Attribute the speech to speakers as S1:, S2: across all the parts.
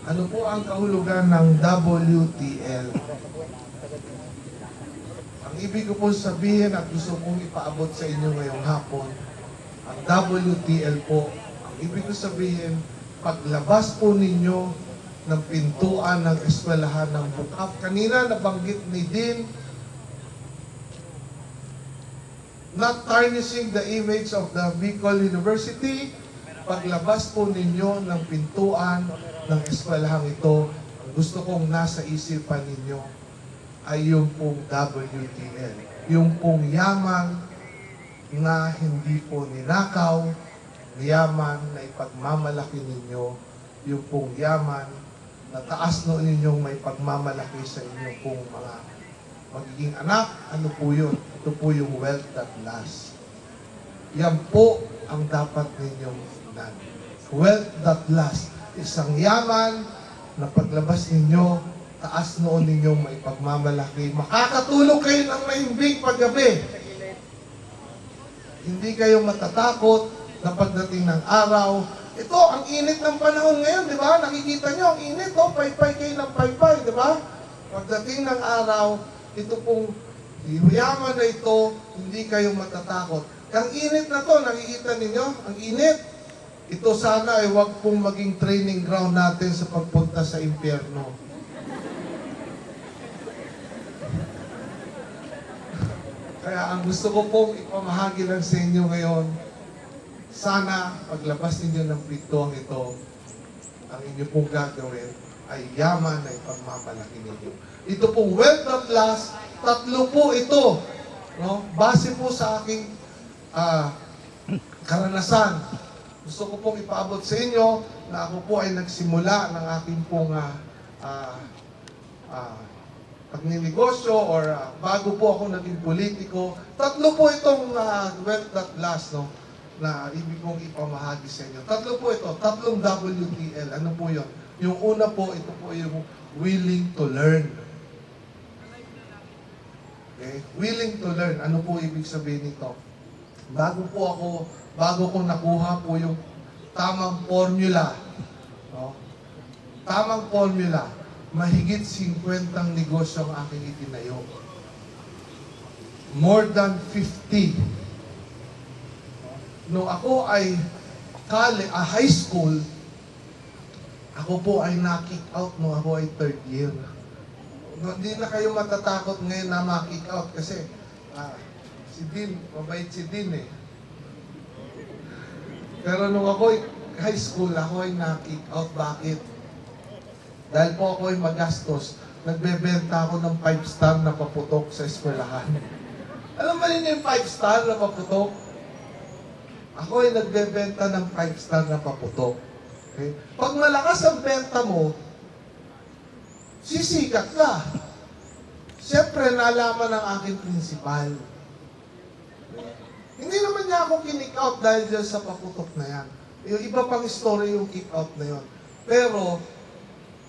S1: Ano po ang kahulugan ng WTL? Ang ibig ko po sabihin at gusto kong ipaabot sa inyo ngayong hapon, ang WTL po, ang ibig ko sabihin, paglabas po ninyo ng pintuan ng eskwelahan ng Bukaf. Kanina nabanggit ni Dean, not tarnishing the image of the Bicol University. Paglabas po ninyo ng pintuan ng eskwelahang ito, ang gusto kong nasa isipan ninyo ay yung pong WTL. Yung pong yaman na hindi po ninakaw, yaman na ipagmamalaki ninyo, yung pong yaman na taas noon ninyong may pagmamalaki sa inyong pong mga magiging anak. Ano po yun? Ito po yung wealth that lasts. Yan po ang dapat ninyong tignan. Wealth that lasts. Isang yaman na paglabas ninyo, taas noon ninyong may pagmamalaki. Makakatulog kayo ng maimbing paggabi. Hindi kayo matatakot na pagdating ng araw. Ito, ang init ng panahon ngayon, di ba? Nakikita nyo, ang init, no? Paypay kayo ng paypay, di ba? Pagdating ng araw, ito pong yaman na ito, hindi kayo matatakot. Ang init na to, nakikita ninyo? Ang init. Ito sana ay wag pong maging training ground natin sa pagpunta sa impyerno. Kaya ang gusto ko pong ipamahagi lang sa inyo ngayon, sana paglabas ninyo ng pintuang ito, ang inyo pong gagawin ay yaman na ipagmamalaki ninyo. Ito pong wealth that lasts, tatlo po ito. No? Base po sa aking karanasan. Gusto ko pong ipaabot sa inyo na ako po ay nagsimula ng aking pong pagninegosyo or bago po ako naging politiko. Tatlo po itong wealth that lasts, no? Na ibig kong ipamahagi sa inyo. Tatlo po ito, tatlong WTL. Ano po yun? Yung una po, ito po yung willing to learn. Okay? Willing to learn. Ano po ibig sabihin nito? Bago ko nakuha po yung tamang formula. No? Tamang formula. Mahigit 50 negosyo ang aking itinayo. More than 50. Nung ako ay high school, ako po ay na-kick out nung ako ay third year. Hindi na kayo matatakot ngayon na ma-kick out kasi si Dean, mabait si Dean eh. Pero nung ako ay high school, ako ay na-kick out. Bakit? Dahil po ako ay magastos, nagbebenta ako ng 5-star na paputok sa eskwelahan. Alam mo rin yung 5-star na paputok? Ako ay nagbebenta ng 5-star na paputok. Okay? Pag malakas ang benta mo, sisikat ka. Siyempre, nalaman ng aking principal. Hindi naman niya ako kinick out dahil dyan sa paputok na yan. Yung iba pang story yung kick out na yon. Pero,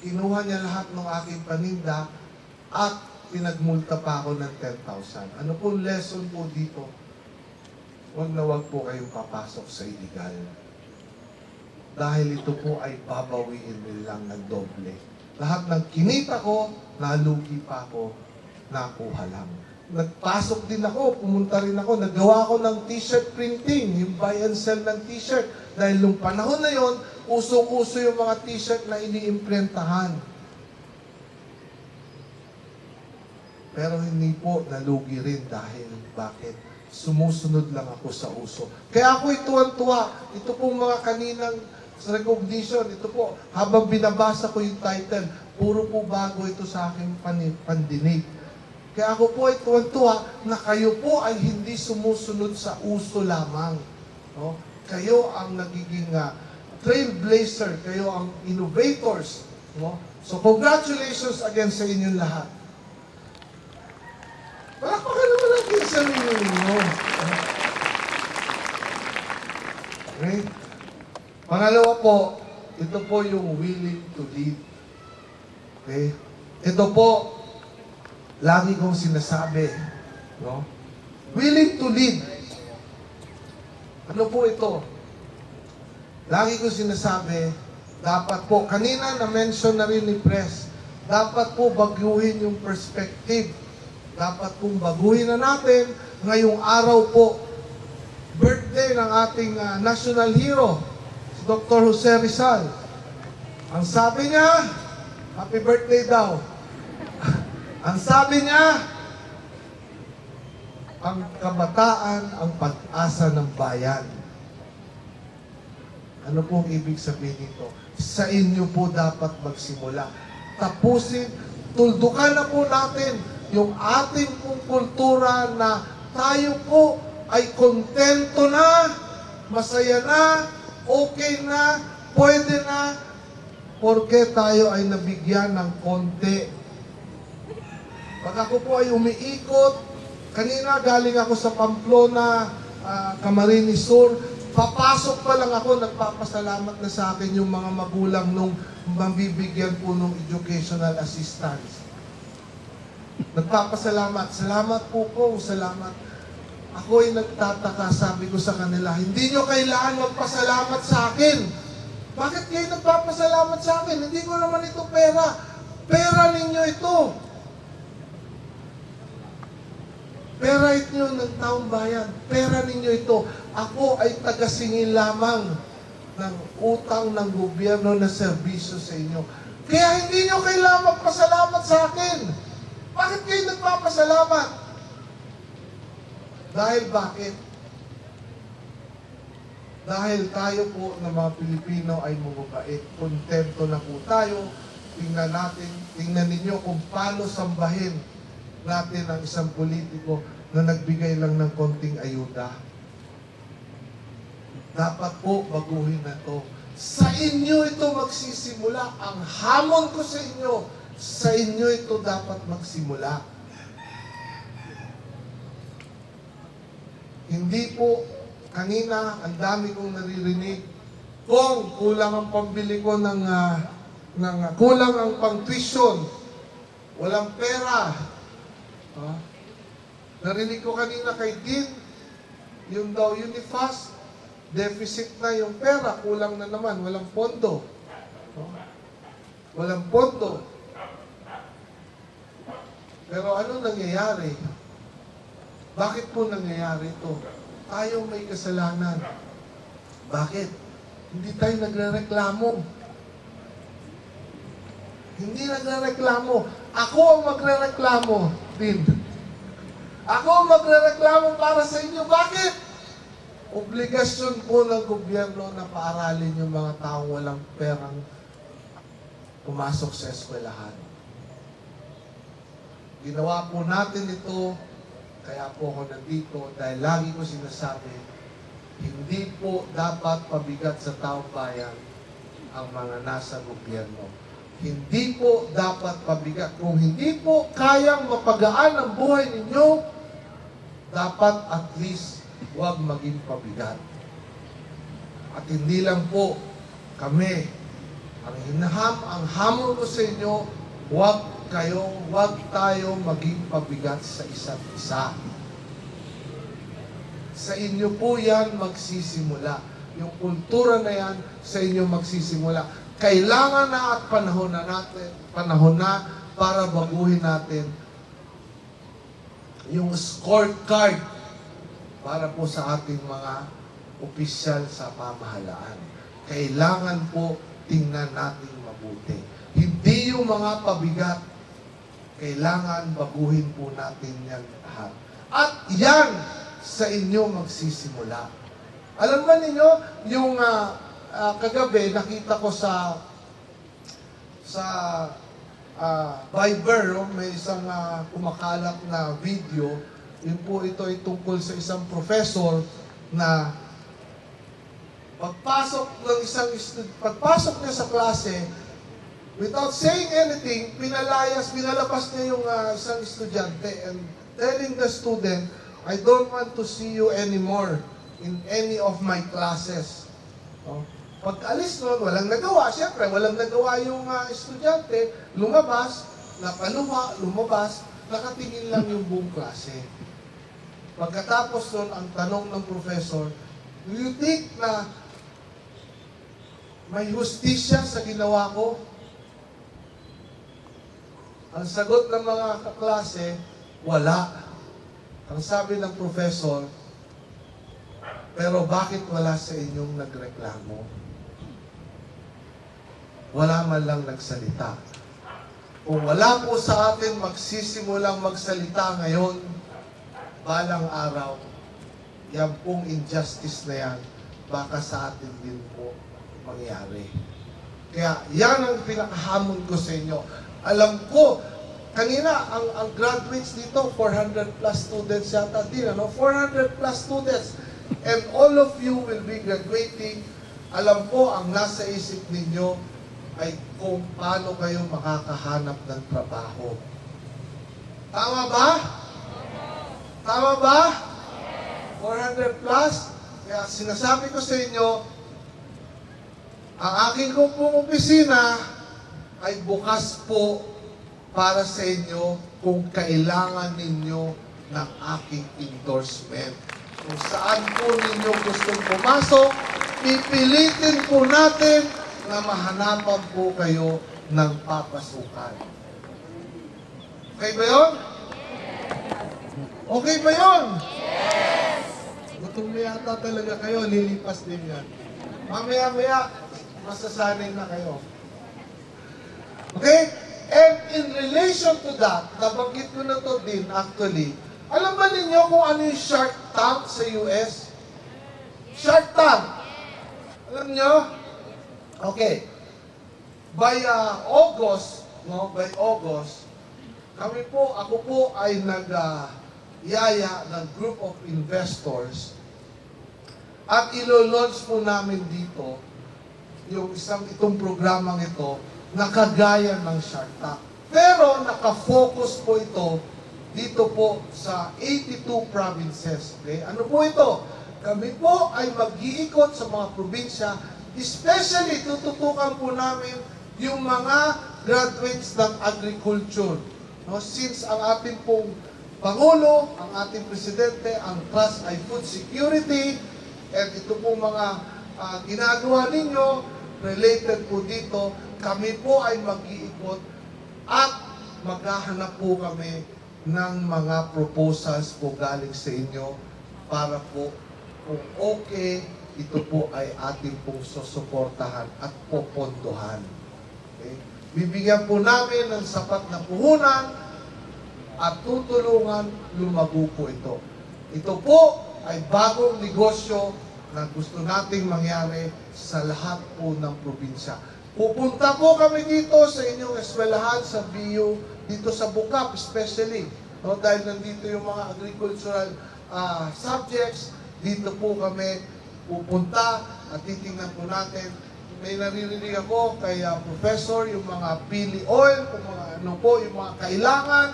S1: kinuha niya lahat ng aking paninda at pinagmulta pa ako ng 10,000. Ano po lesson po dito? Huwag na huwag po kayong papasok sa illegal. Dahil ito po ay babawiin nilang ng doble. Lahat ng kinita ko, nalugi pa ako, nakuha lang. Nagpasok din ako, pumunta rin ako, nagawa ko ng t-shirt printing, yung buy and sell ng t-shirt. Dahil nung panahon na yon, usong-uso yung mga t-shirt na iniimprentahan. Pero hindi po nalugi rin dahil bakit? Sumusunod lang ako sa uso. Kaya ako tuwan-tuwa. Ito pong mga kaninang recognition, ito po, habang binabasa ko yung title, puro po bago ito sa aking pandinig. Kaya ako po ay tuwan-tuwa na kayo po ay hindi sumusunod sa uso lamang. No? Kayo ang nagiging trailblazer, kayo ang innovators. No? So congratulations again sa inyong lahat. Palakpakan naman natin sa ninyo. Okay? Pangalawa po, ito po yung willing to lead. Okay? Ito po, lagi kong sinasabi. No? Willing to lead. Ano po ito? Lagi kong sinasabi, Dapat po, kanina na-mention na rin ni Pres, dapat po baguhin yung perspective. Dapat pong baguhin na natin ngayong araw po, birthday ng ating national hero, si Dr. Jose Rizal. Ang sabi niya, happy birthday daw. Ang sabi niya, ang kabataan ang pag-asa ng bayan. Ano pong ibig sabihin nito? Sa inyo po dapat magsimula. Tapusin, tuldukan na po natin yung ating pong kultura na tayo po ay kontento na, masaya na, okay na, pwede na, porque tayo ay nabigyan ng konti. Pag ako po ay umiikot, kanina galing ako sa Pamplona, Camarines Sur, papasok pa lang ako, nagpapasalamat na sa akin yung mga magulang nung mabibigyan po ng educational assistance. Nagpapasalamat. Salamat po ko, salamat. Ako ay nagtataka, sabi ko sa kanila, hindi nyo kailangan magpasalamat sa akin. Bakit kayo nagpapasalamat sa akin? Hindi ko naman ito pera. Pera ninyo ito. Pera ito ng taong bayan. Pera ninyo ito. Ako ay tagasingin lamang ng utang ng gobyerno na serbisyo sa inyo. Kaya hindi nyo kailangan magpasalamat sa akin. Bakit kayo nagpapasalamat? Dahil bakit? Dahil tayo po na mga Pilipino ay mababait. Kontento na po tayo. Tingnan ninyo kung paano sambahin natin ang isang politiko na nagbigay lang ng konting ayuda. Dapat po baguhin na to. Sa inyo ito magsisimula. Ang hamon ko sa inyo ito dapat magsimula. Hindi po, kanina, ang dami kong naririnig, kung kulang ang pambili ko kulang ang pang-tuition, walang pera. Narinig ko kanina kay Dean, yung daw Unifast, deficit na yung pera, kulang na naman, walang pondo. Walang pondo. Pero ano nangyayari? Bakit po nangyayari ito? Tayo may kasalanan. Bakit? Hindi tayo nagrereklamo. Hindi nagrereklamo. Ako ang magrereklamo din. Ako ang magrereklamo para sa inyo. Bakit? Obligasyon po ng gobyerno na paaralin yung mga taong walang perang pumasok sa eskwelahan. Ginawa po natin ito, kaya po ako nandito, dahil lagi ko sinasabi, hindi po dapat pabigat sa taong bayan ang mga nasa gobyerno. Hindi po dapat pabigat. Kung hindi po kayang mapagaan ang buhay ninyo, dapat at least huwag maging pabigat. At hindi lang po kami, ang hamon ko sa inyo, huwag tayo maging pabigat sa isa't isa. Sa inyo po yan magsisimula. Yung kultura na yan, sa inyo magsisimula. Kailangan na at panahon na para baguhin natin yung scorecard para po sa ating mga opisyal sa pamahalaan. Kailangan po tingnan natin mabuti. Hindi yung mga pabigat, kailangan baguhin po natin yan lahat. At yan sa inyo magsisimula. Alam ba ninyo, yung kagabi, nakita ko sa Viber, may isang kumakalat na video. Yun po, ito ay tungkol sa isang professor na pagpasok niya sa klase, without saying anything, pinalabas niya yung isang estudyante and telling the student, I don't want to see you anymore in any of my classes. Pag alis nun, walang nagawa. Siyempre, walang nagawa yung estudyante. Lumabas, nakaluha, lumabas, nakatingin lang yung buong klase. Pagkatapos nun, ang tanong ng professor, do you think na may hustisya sa ginawa ko? Ang sagot ng mga kaklase, wala. Ang sabi ng professor, pero bakit wala sa inyong nagreklamo? Wala man lang nagsalita. Kung wala po sa atin magsisimulang magsalita ngayon, balang araw, yan pong injustice na yan, baka sa atin din po mangyari. Kaya yan ang pinakahamon ko sa inyo. Alam ko, kanina, ang graduates dito, 400 plus students yata din, 400 plus students. And all of you will be graduating. Alam ko, ang nasa isip ninyo ay kung paano kayo makakahanap ng trabaho. Tama ba? Tama ba? 400 plus? Kaya sinasabi ko sa inyo, ang aking pong opisina ay bukas po para sa inyo kung kailangan ninyo ng aking endorsement. Kung saan po ninyo gustong pumasok, pipilitin po natin na mahanapan po kayo ng papasukan. Okay ba yun? Okay ba yun? Yes! Gutom na yata talaga kayo, lilipas din yan. Mamaya-maya, masasanay na kayo. Okay? And in relation to that, nabanggit ko na to din actually, alam ba ninyo kung ano yung Shark Tank sa US? Shark Tank! Alam nyo? Okay. By August, ako po ay nag-yaya ng group of investors at ilo-launch po namin dito yung itong programang ito na kagaya ng Shark Tank. Pero naka-focus po ito dito po sa 82 provinces. Okay? Ano po ito? Kami po ay mag-iikot sa mga probinsya, especially tututukan po namin yung mga graduates ng agriculture. No? Since ang ating pong Pangulo, ang ating Presidente, ang thrust ay food security, at ito pong mga ginagawa ninyo, related po dito, kami po ay mag-iikot at maghahanap po kami ng mga proposals po galing sa inyo para po kung okay, ito po ay ating pong susuportahan at popondohan. Okay? Bibigyan po namin ng sapat na puhunan at tutulungan lumago po ito. Ito po ay bagong negosyo na gusto nating mangyari sa lahat po ng probinsya. Pupunta po kami dito sa inyong eskwelahan sa BU, dito sa Bukap especially, no? Dahil nandito yung mga agricultural subjects, dito po kami pupunta at titingnan po natin. May naririnig ako kay Professor, yung mga pili oil, kung mga ano po, yung mga kailangan,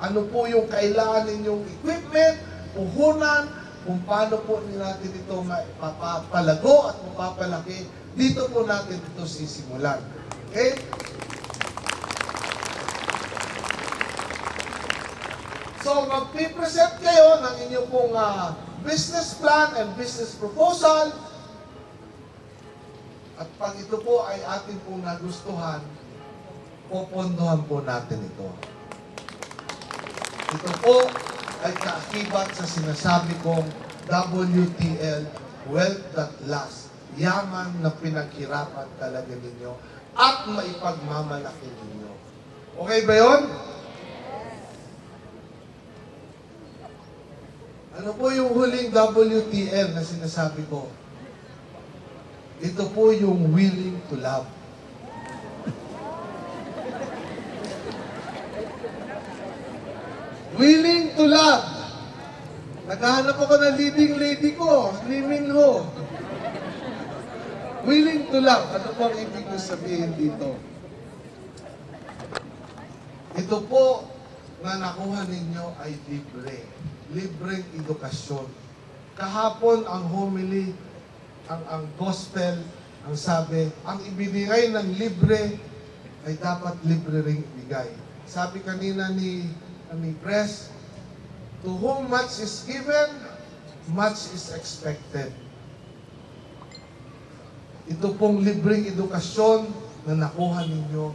S1: ano po yung kailangan ninyong equipment, puhunan, kung paano po natin ito mapapalago at mapapalaki, dito po natin ito sisimulan. Okay? So, magpipresent kayo ng inyong pong business plan and business proposal. At pag ito po ay ating pong nagustuhan, popondohan po natin ito. Ito po ay kaakibat sa sinasabi kong WTL, Wealth That Lasts, yaman na pinaghirapan talaga ninyo at maipagmamalaki ninyo. Okay ba yun? Ano po yung huling WTL na sinasabi ko? Ito po yung willing to love. Willing to love. Naghahanap ako ng leading lady ko, Lee Min Ho. Willing to love. Ano po ang ibig ko sabihin dito? Ito po na nakuha ninyo ay libre. Libreng edukasyon. Kahapon ang homily, ang gospel, ang sabi, ang ibinigay ng libre ay dapat libre ring ibigay. Sabi kanina ni Pres, to whom much is given, much is expected. ito pong libreng edukasyon na nakuha ninyo,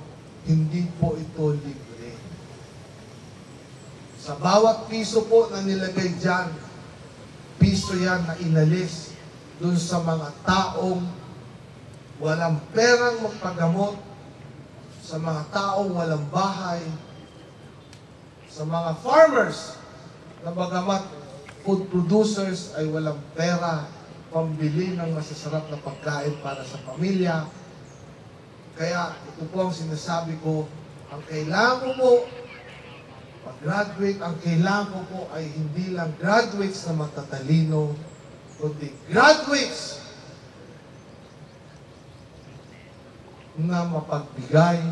S1: hindi po ito libre. Sa bawat piso po na nilagay dyan, piso yan na inalis dun sa mga taong walang perang magpagamot, sa mga taong walang bahay, sa mga farmers na bagamat food producers ay walang pera pambili ng masasarap na pagkain para sa pamilya. Kaya ito po ang sinasabi ko, ang kailangan ko po pag-graduate, ang kailangan ko po ay hindi lang graduates na matatalino, kundi graduates na mapagbigay,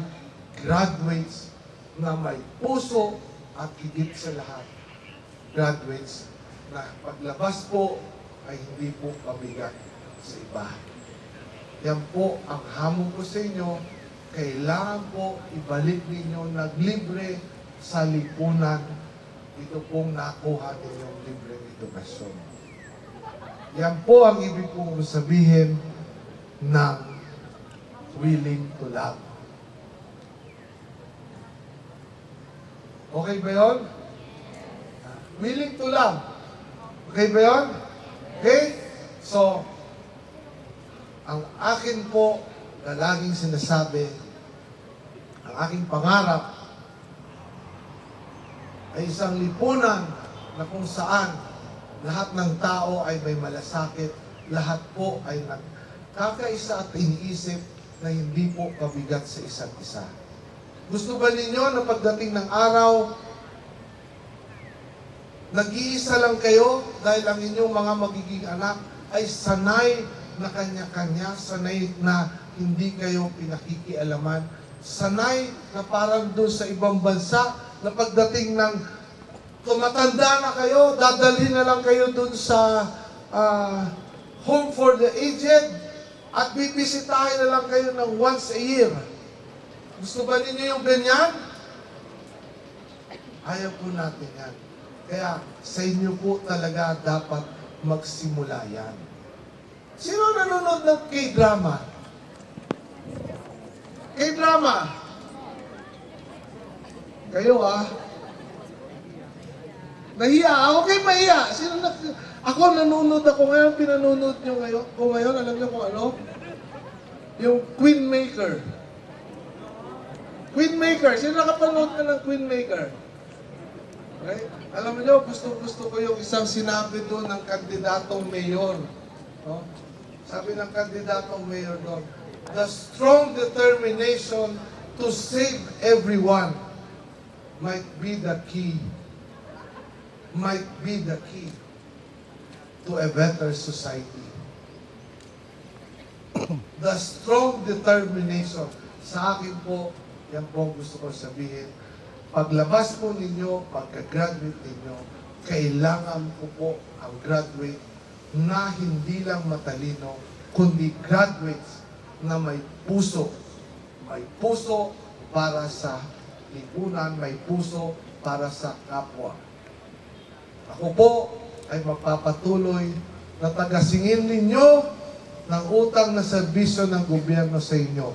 S1: graduates na may puso at higit sa lahat, graduates na paglabas po ay hindi po pabigat sa iba. Yan po ang hamon ko sa inyo, kailangan po ibalik ninyo naglibre sa lipunan ito pong nakuha ninyong libreng edukasyon. Yan po ang ibig kong sabihin ng willing to love. Okay ba yun? Willing to love. Okay ba yun? Okay? So, ang akin po na laging sinasabi, ang aking pangarap ay isang lipunan na kung saan lahat ng tao ay may malasakit, lahat po ay nagkakaisa at iniisip na hindi po kabigat sa isa't isa. Gusto ba ninyo na pagdating ng araw, nag-iisa lang kayo dahil ang inyong mga magiging anak ay sanay na kanya-kanya, sanay na hindi kayo pinakikialaman, sanay na parang doon sa ibang bansa na pagdating ng tumatanda na kayo, dadalhin na lang kayo doon sa home for the aged at bibisitahin na lang kayo ng once a year. Gusto ba ninyo yung ganyan? Ayaw po natin yan. Kaya sa inyo po talaga dapat magsimula yan. Sino nanonood ng K-drama? K-drama? Kayo Nahiya. Ako kayo mahiya. Ako nanonood ako ngayon, pinanonood nyo ngayon. Kung ngayon, alam nyo kung ano? Yung Queen Maker. Queen Maker. Sino nakapanood ka ng Queen Maker? Okay? Alam niyo, gusto ko yung isang sinabi doon ng kandidatong mayor. No? Sabi ng kandidatong mayor doon, the strong determination to save everyone might be the key to a better society. The strong determination. Sa akin po, yan po ang gusto ko sabihin. Paglabas po ninyo, pagka-graduate ninyo, kailangan po ang graduate na hindi lang matalino, kundi graduates na may puso. May puso para sa lipunan, may puso para sa kapwa. Ako po ay magpapatuloy na tagasingin ninyo ng utang na serbisyo ng gobyerno sa inyo.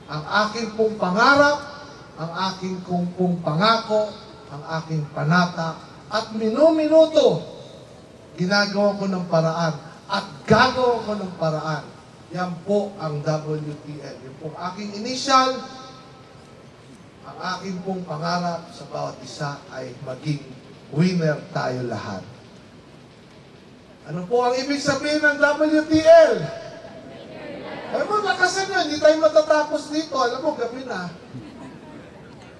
S1: Ang aking pong pangarap, ang aking pong pangako, ang aking panata, at minuminuto, ginagawa ko ng paraan at gagawa ko ng paraan. Yan po ang WTL. Yung pong aking initial, ang aking pong pangarap sa bawat isa ay maging winner tayo lahat. Ano po ang ibig sabihin ng WTL? Alam mo, lakasan nyo, hindi tayo matatapos dito. Alam mo, gabi na.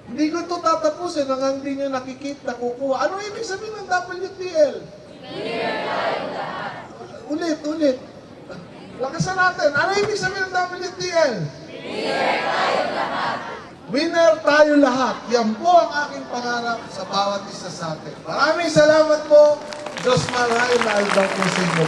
S1: Hindi ko ito tatapusin hanggang hindi nyo nakikita, kukuha. Ano ibig sabihin ng WTL? Ulit. Lakasan natin. Ano ibig sabihin ng WTL? Winner tayo lahat. Yan po ang aking pangarap sa bawat isa sa atin. Maraming salamat po. Diyos maraming na aldaw po sa inyo.